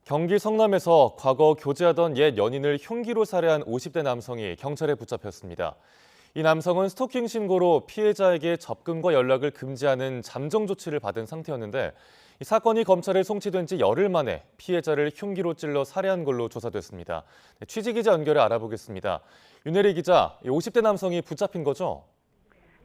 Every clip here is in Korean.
경기 성남에서 과거 교제하던 옛 연인을 흉기로 살해한 50대 남성이 경찰에 붙잡혔습니다. 이 남성은 스토킹 신고로 피해자에게 접근과 연락을 금지하는 잠정 조치를 받은 상태였는데 이 사건이 검찰에 송치된 지 열흘 만에 피해자를 흉기로 찔러 살해한 걸로 조사됐습니다. 취재 기자 연결해 알아보겠습니다. 윤혜리 기자, 이 50대 남성이 붙잡힌 거죠?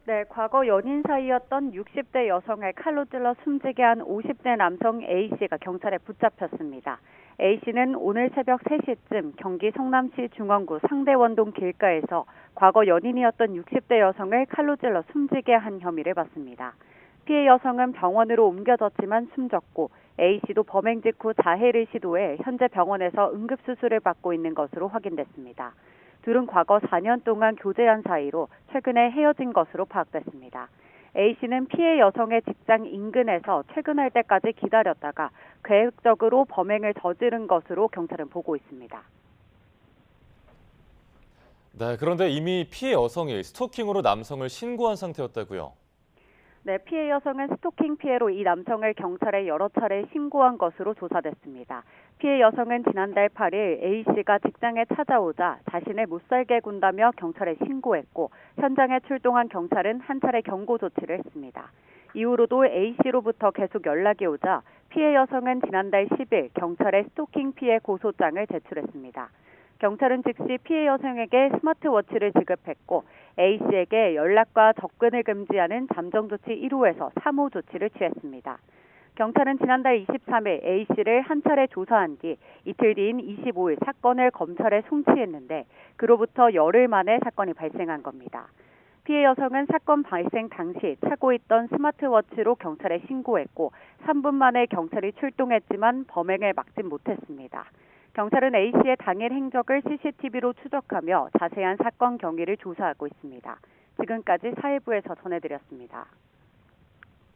네, 과거 연인 사이였던 60대 여성을 칼로 찔러 숨지게 한 50대 남성 A씨가 경찰에 붙잡혔습니다. A씨는 오늘 새벽 3시쯤 경기 성남시 중원구 상대원동 길가에서 과거 연인이었던 60대 여성을 칼로 찔러 숨지게 한 혐의를 받습니다. 피해 여성은 병원으로 옮겨졌지만 숨졌고 A씨도 범행 직후 자해를 시도해 현재 병원에서 응급수술을 받고 있는 것으로 확인됐습니다. 둘은 과거 4년 동안 교제한 사이로 최근에 헤어진 것으로 파악됐습니다. A씨는 피해 여성의 직장 인근에서 퇴근할 때까지 기다렸다가 계획적으로 범행을 저지른 것으로 경찰은 보고 있습니다. 네, 그런데 이미 피해 여성이 스토킹으로 남성을 신고한 상태였다고요? 네, 피해 여성은 스토킹 피해로 이 남성을 경찰에 여러 차례 신고한 것으로 조사됐습니다. 피해 여성은 지난달 8일 A씨가 직장에 찾아오자 자신을 못살게 군다며 경찰에 신고했고 현장에 출동한 경찰은 한 차례 경고 조치를 했습니다. 이후로도 A씨로부터 계속 연락이 오자 피해 여성은 지난달 10일 경찰에 스토킹 피해 고소장을 제출했습니다. 경찰은 즉시 피해 여성에게 스마트워치를 지급했고 A씨에게 연락과 접근을 금지하는 잠정조치 1호에서 3호 조치를 취했습니다. 경찰은 지난달 23일 A씨를 한 차례 조사한 뒤 이틀 뒤인 25일 사건을 검찰에 송치했는데 그로부터 열흘 만에 사건이 발생한 겁니다. 피해 여성은 사건 발생 당시 차고 있던 스마트워치로 경찰에 신고했고 3분 만에 경찰이 출동했지만 범행을 막진 못했습니다. 경찰은 A씨의 당일 행적을 CCTV로 추적하며 자세한 사건 경위를 조사하고 있습니다. 지금까지 사회부에서 전해드렸습니다.